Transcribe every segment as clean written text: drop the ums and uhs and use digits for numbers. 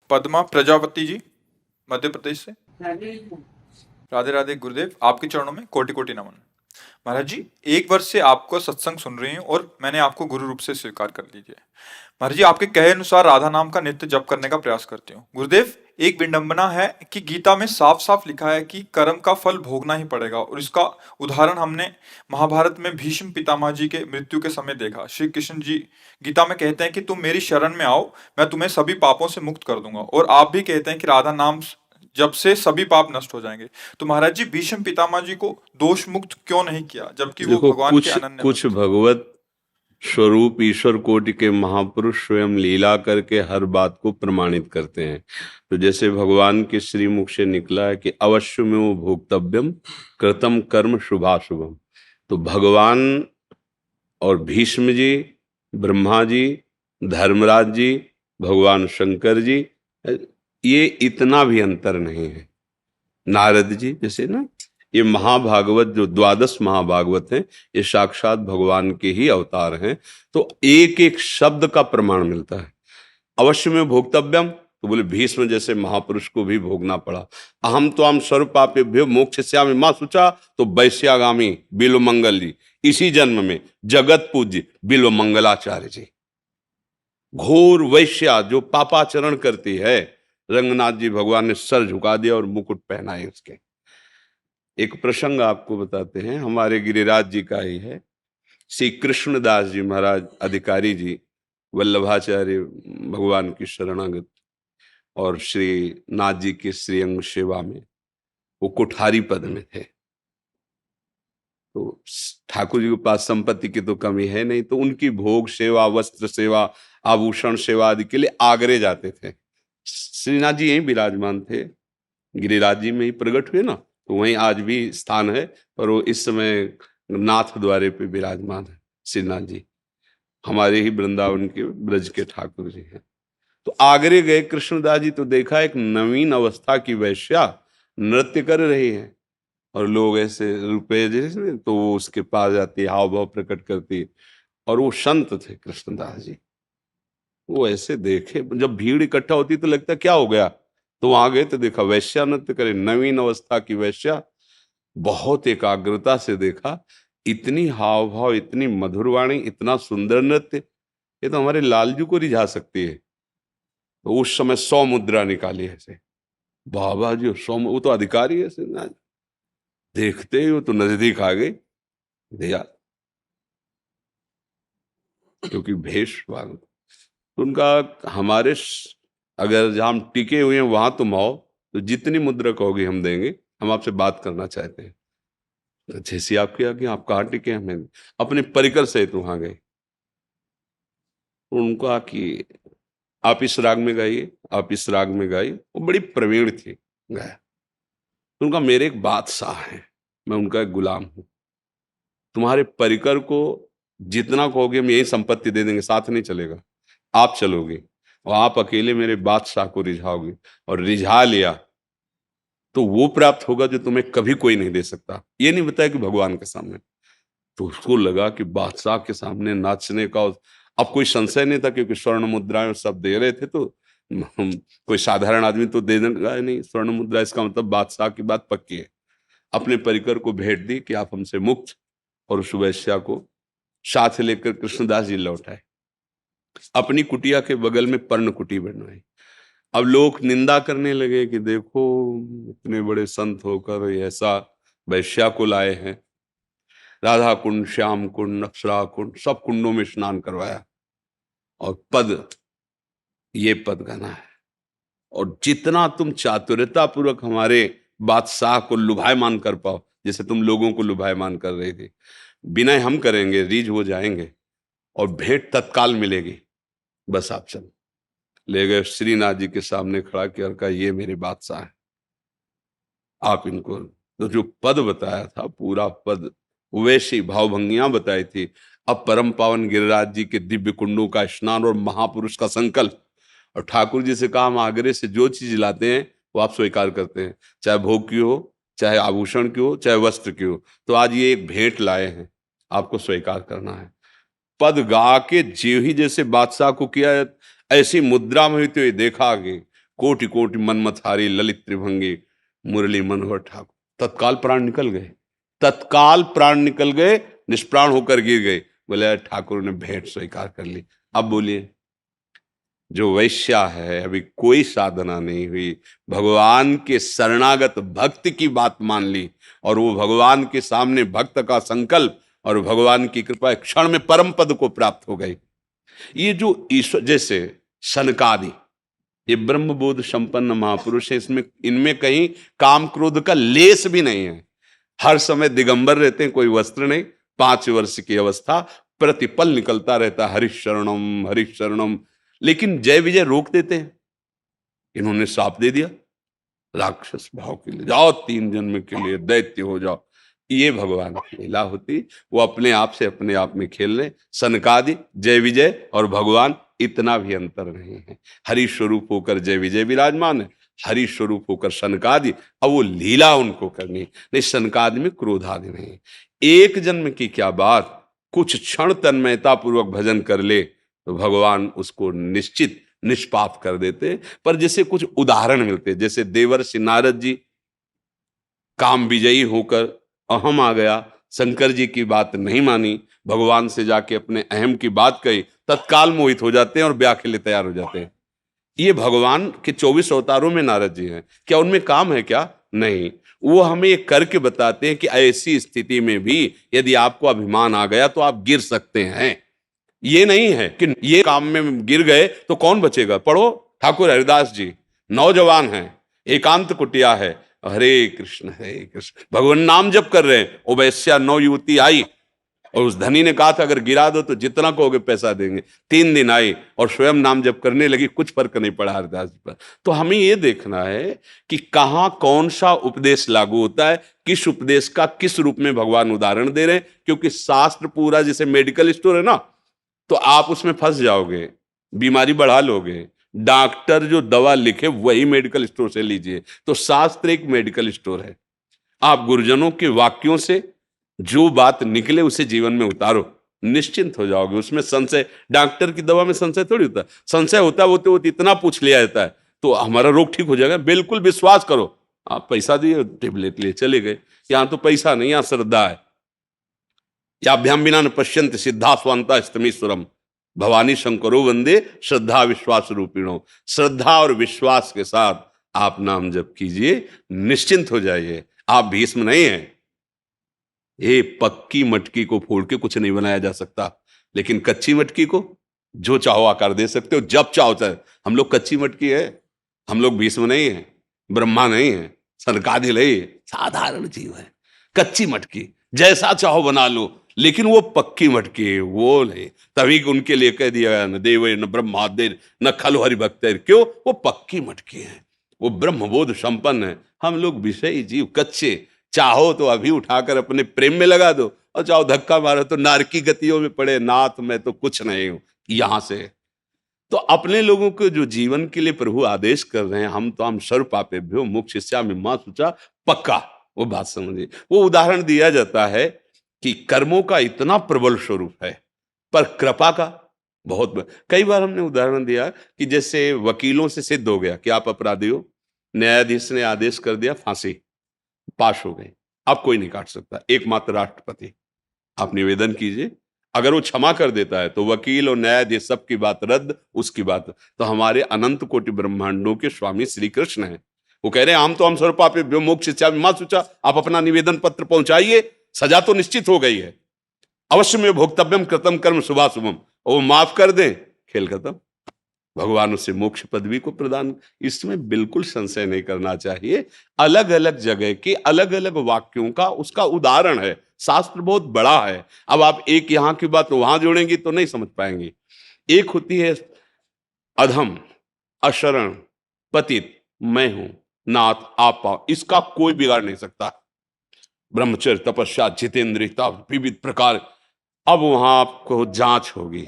पद्मा प्रजापति जी, मध्य प्रदेश से। राधे राधे गुरुदेव, आपके चरणों में कोटि कोटि नमन। महाराज जी, 1 वर्ष से आपको सत्संग सुन रही हूँ और मैंने आपको गुरु रूप से स्वीकार कर लीजिए। महाराज जी, आपके कहे अनुसार राधा नाम का नित्य जप करने का प्रयास करती हूँ। गुरुदेव, एक विडंबना है कि गीता में साफ साफ लिखा है कि कर्म का फल भोगना ही पड़ेगा, और इसका उदाहरण हमने महाभारत में भीष्म पितामह जी के मृत्यु के समय देखा। श्री कृष्ण जी गीता में कहते हैं कि तुम मेरी शरण में आओ, मैं तुम्हें सभी पापों से मुक्त कर दूंगा, और आप भी कहते हैं कि राधा नाम जब से सभी पाप नष्ट हो जाएंगे। तो महाराज जी, भीष्म पितामह जी को दोष मुक्त क्यों नहीं किया, जबकि वो देखो, भगवान के कुछ अनन्य कुछ भक्त थे? भगवत स्वरूप ईश्वर कोटि के महापुरुष स्वयं लीला करके हर बात को प्रमाणित करते हैं। तो जैसे भगवान के श्रीमुख से निकला है कि अवश्य में वो भोक्तव्यम कृतम कर्म शुभाशुभम। तो भगवान और भीष्म जी, ब्रह्मा जी, धर्मराज जी, भगवान शंकर जी, ये इतना भी अंतर नहीं है। नारद जी जैसे ना, ये महाभागवत जो 12 महाभागवत हैं, ये साक्षात भगवान के ही अवतार हैं। तो एक एक शब्द का प्रमाण मिलता है। अवश्य में भोक्तव्यम, तो बोले भीष्म जैसे महापुरुष को भी भोगना पड़ा। अहम तो हम स्वरूपापेभ्यो मोक्षयिष्यामि मां शुचा, तो वैश्यागामी बिल्व मंगल जी, इसी जन्म में जगत पूज्य बिल्व मंगलाचार्य जी। घोर वैश्या जो पापाचरण करती है, रंगनाथ जी भगवान ने सर झुका दिया और मुकुट पहनाए उसके। एक प्रसंग आपको बताते हैं, हमारे गिरिराज जी का ही है। श्री कृष्णदास जी महाराज अधिकारी जी वल्लभाचार्य भगवान की शरणागत, और श्री नाथ जी के श्रीअंग सेवा में वो कुठारी पद में थे। तो ठाकुर जी के पास संपत्ति की तो कमी है नहीं, तो उनकी भोग सेवा, वस्त्र सेवा, आभूषण सेवा आदि के लिए आगरे जाते थे। श्रीनाथ जी यहीं विराजमान थे, गिरिराज जी में ही प्रकट हुए ना, तो वहीं आज भी स्थान है। पर वो इस समय नाथ द्वारे पे विराजमान है श्रीनाथ जी, हमारे ही वृंदावन के ब्रज के ठाकुर जी हैं। तो आगरे गए कृष्णदास जी, तो देखा एक नवीन अवस्था की वैश्या नृत्य कर रही है, और लोग ऐसे रुपए जैसे, तो वो उसके पास जाती, हाव भाव प्रकट करती। और वो संत थे कृष्णदास जी, वो ऐसे देखे, जब भीड़ इकट्ठा होती तो लगता क्या हो गया, तो वहां गए तो देखा वैश्या नृत्य करे, नवीन अवस्था की वैश्या। बहुत एकाग्रता से देखा, इतनी हाव भाव, इतनी मधुर वाणी, इतना सुंदर नृत्य, ये तो हमारे लालजू को रिझा सकती है। तो उस समय 100 मुद्रा निकाली ऐसे, बाबा जी 100, वो तो अधिकारी है सिन्हा, देखते ही वो तो नजदीक आ गए, दिया, क्योंकि भेष वाला। तो उनका हमारे अगर जहां हम टिके हुए हैं वहां तुम आओ, तो जितनी मुद्रा कहोगे हम देंगे, हम आपसे बात करना चाहते हैं। तो जैसी आपकी आगे, आप कहाँ टिके, हमें अपने परिकर सहित वहां गए। उनका कि आप इस राग में गाइए, आप इस राग में गाइए, वो बड़ी प्रवीण थी गाया। तो उनका मेरे एक बादशाह है, मैं उनका एक गुलाम हूं, तुम्हारे परिकर को जितना कहोगे हम यही संपत्ति दे देंगे, साथ नहीं चलेगा, आप चलोगे और आप अकेले मेरे बादशाह को रिझाओगे, और रिझा लिया तो वो प्राप्त होगा जो तुम्हें कभी कोई नहीं दे सकता। ये नहीं बताया कि भगवान के सामने। तो उसको लगा कि बादशाह के सामने नाचने का, अब कोई संशय नहीं था, क्योंकि स्वर्ण मुद्राएं सब दे रहे थे, तो कोई साधारण आदमी तो दे देगा नहीं स्वर्ण मुद्रा, इसका मतलब बादशाह की बात पक्की है। अपने परिकर को भेंट दी कि आप हमसे मुक्त, और उस वैश्या को साथ लेकर कृष्णदास जी लौट आए। अपनी कुटिया के बगल में पर्ण कुटी बनवाई। अब लोग निंदा करने लगे कि देखो, इतने बड़े संत होकर ऐसा वैश्या को लाए हैं। राधा कुंड, श्याम कुंड, अप्सरा कुंड, सब कुंडों में स्नान करवाया, और पद, ये पद गाना है, और जितना तुम चातुर्यता पूर्वक हमारे बादशाह को लुभायमान कर पाओ, जैसे तुम लोगों को लुभायमान कर रहे थे, विनय हम करेंगे, रीझ हो जाएंगे, और भेंट तत्काल मिलेगी, बस आप चलो। ले गए श्रीनाथ जी के सामने खड़ा किया, कहा ये मेरे बादशाह है, आप इनको। तो जो पद बताया था, पूरा पद वैसी भावभंगियां बताई थी। अब परम पावन गिरिराज जी के दिव्य कुंडों का स्नान और महापुरुष का संकल्प, और ठाकुर जी से कहा हम आगरे से जो चीज लाते हैं वो आप स्वीकार करते हैं, चाहे भोग की हो, चाहे आभूषण की हो, चाहे वस्त्र की हो। तो आज ये एक भेंट लाए हैं, आपको स्वीकार करना है। पद गा के जीव ही जैसे बादशाह को किया, ऐसी मुद्रा में हुई तो ये देखा आगे, कोटि कोटि मनमथारी ललित त्रिभंगी मुरली मनोहर ठाकुर। तत्काल प्राण निकल गए, तत्काल प्राण निकल गए, निष्प्राण होकर गिर गए। बोले ठाकुर ने भेंट स्वीकार कर ली। अब बोलिए, जो वैश्या है, अभी कोई साधना नहीं हुई, भगवान के शरणागत भक्त की बात मान ली, और वो भगवान के सामने भक्त का संकल्प और भगवान की कृपा क्षण में परम पद को प्राप्त हो गई। ये जो ईश्वर, जैसे सनकादि, ये ब्रह्मबोध संपन्न महापुरुष है, इसमें इनमें कहीं काम क्रोध का लेस भी नहीं है। हर समय दिगंबर रहते हैं, कोई वस्त्र नहीं, 5 वर्ष की अवस्था, प्रतिपल निकलता रहता हरिशरणम हरिशरणम। लेकिन जय विजय रोक देते हैं। इन्होंने साप दे दिया, राक्षस भाव के लिए जाओ, 3 जन्म के लिए दैत्य हो जाओ। ये भगवान की लीला होती, वो अपने आप से अपने आप में खेल रहे। सनकादि, जय विजय और भगवान इतना भी अंतर नहीं है। हरि स्वरूप होकर जय विजय विराजमान है, हरि स्वरूप होकर सनकादि। अब वो लीला उनको करनी नहीं, सनकादि में क्रोधादि नहीं। एक जन्म की क्या बात, कुछ क्षण तन्मयता पूर्वक भजन कर ले तो भगवान उसको निश्चित निष्पाप कर देते। पर जैसे कुछ उदाहरण मिलते, जैसे देवर्षि नारद जी काम विजयी होकर अहम आ गया, शंकर जी की बात नहीं मानी, भगवान से जाके अपने अहम की बात कही, तत्काल मोहित हो जाते हैं और ब्याह के लिए तैयार हो जाते हैं। ये भगवान के 24 अवतारों में नारद जी हैं, क्या उनमें काम है क्या? नहीं। वो हमें ये करके बताते हैं कि ऐसी स्थिति में भी यदि आपको अभिमान आ गया तो आप गिर सकते हैं। ये नहीं है कि ये काम में गिर गए तो कौन बचेगा। पढ़ो, ठाकुर हरिदास जी नौजवान हैं, एकांत कुटिया है, हरे कृष्ण भगवान नाम जप कर रहे हैं। वो वैश्या 9 युवती आई और उस धनी ने कहा था अगर गिरा दो तो जितना कहोगे पैसा देंगे। 3 दिन आई और स्वयं नाम जप करने लगी, कुछ फर्क नहीं पड़ा हरिदास जी पर। तो हमें ये देखना है कि कहां कौन सा उपदेश लागू होता है, किस उपदेश का किस रूप में भगवान उदाहरण दे रहे हैं। क्योंकि शास्त्र पूरा जैसे मेडिकल स्टोर है ना, तो आप उसमें फंस जाओगे, बीमारी बढ़ा लोगे। डॉक्टर जो दवा लिखे वही मेडिकल स्टोर से लीजिए। तो शास्त्र एक मेडिकल स्टोर है। आप गुरुजनों के वाक्यों से जो बात निकले उसे जीवन में उतारो, निश्चिंत हो जाओगे। उसमें संशय, डॉक्टर की दवा में संशय थोड़ी होता है। संशय होता है वो तो इतना पूछ लिया जाता है तो हमारा रोग ठीक हो जाएगा। बिल्कुल विश्वास करो, आप पैसा दिए टेबलेट लिए चले गए। यहां तो पैसा नहीं, यहां श्रद्धा है। याभ्याम विना न पश्यन्ति सिद्धा स्वांता स्तमीश्वरम भवानी शंकरो वंदे श्रद्धा विश्वास रूपिणो। श्रद्धा और विश्वास के साथ आप नाम जप कीजिए, निश्चिंत हो जाइए। आप भीष्म नहीं हैं। ये पक्की मटकी को फोड़ के कुछ नहीं बनाया जा सकता, लेकिन कच्ची मटकी को जो चाहो आकार दे सकते हो, जब चाहो चाहे। हम लोग कच्ची मटकी है, हम लोग भीष्म नहीं है, ब्रह्मा नहीं है, सनकादि नहीं है, साधारण जीव है। कच्ची मटकी जैसा चाहो बना लो, लेकिन वो पक्की मटकी है, वो नहीं। तभी उनके लिए कह दिया गया न देव न ब्रह्मादेर न खलु हरि भक्तेर। क्यों? वो पक्की मटकी है, वो ब्रह्मबोध संपन्न है। हम लोग विषयी जीव कच्चे। चाहो तो अभी उठाकर अपने प्रेम में लगा दो, और चाहो धक्का मारो तो नारकी गतियों में पड़े, नाथ मैं तो कुछ नहीं हूं यहां से। तो अपने लोगों को जो जीवन के लिए प्रभु आदेश कर रहे हैं, हम सर्व पापेभ्यो मोक्षयिष्यामि मा शुचा, पक्का वो बात समझिए। वो उदाहरण दिया जाता है कि कर्मों का इतना प्रबल स्वरूप है, पर कृपा का बहुत। कई बार हमने उदाहरण दिया कि जैसे वकीलों से सिद्ध हो गया कि आप अपराधी हो, न्यायाधीश ने आदेश कर दिया, फांसी पाश हो गई, आप कोई नहीं काट सकता, एकमात्र राष्ट्रपति। आप निवेदन कीजिए, अगर वो क्षमा कर देता है तो वकील और न्यायाधीश सबकी बात रद्द, उसकी बात। तो हमारे अनंत कोटि ब्रह्मांडों के स्वामी श्री कृष्ण हैं, वो कह रहे हैं हम सर्व पापेभ्यो मोक्षयिष्यामि मा शुचा। आप अपना निवेदन पत्र पहुंचाइए, सजा तो निश्चित हो गई है, अवश्य में भोक्तव्यम कृतम कर्म शुभाशुभम, और वो माफ कर दें, खेल खत्म। भगवान उसे मोक्ष पदवी को प्रदान, इसमें बिल्कुल संशय नहीं करना चाहिए। अलग अलग जगह के अलग अलग वाक्यों का उसका उदाहरण है। शास्त्र बहुत बड़ा है। अब आप एक यहां की बात वहां जोड़ेंगी तो नहीं समझ पाएंगे। एक होती है अधम, अशरण, पतित, मैं हूं, नाथ आप पाओ, इसका कोई बिगाड़ नहीं सकता। ब्रह्मचर्य, तपस्या, जितेंद्रियता, विविध प्रकार। अब वहां आपको जांच होगी,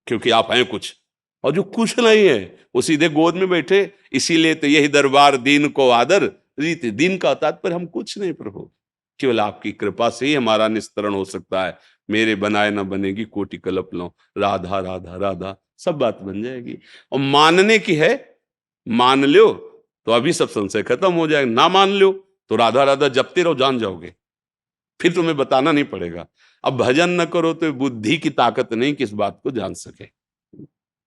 क्योंकि आप हैं कुछ, और जो कुछ नहीं है वो सीधे गोद में बैठे। इसीलिए तो यही दरबार दीन को आदर रीति। दीन का तात्पर्य हम कुछ नहीं प्रभु, केवल आपकी कृपा से ही हमारा निस्तरण हो सकता है। मेरे बनाए ना बनेगी कोटि कल्प लो, राधा राधा राधा, सब बात बन जाएगी। और मानने की है मान लो तो अभी सब संशय खत्म हो जाएगा, ना मान लो तो राधा राधा जपते रहो, जान जाओगे, फिर तुम्हें बताना नहीं पड़ेगा। अब भजन न करो तो बुद्धि की ताकत नहीं कि इस बात को जान सके।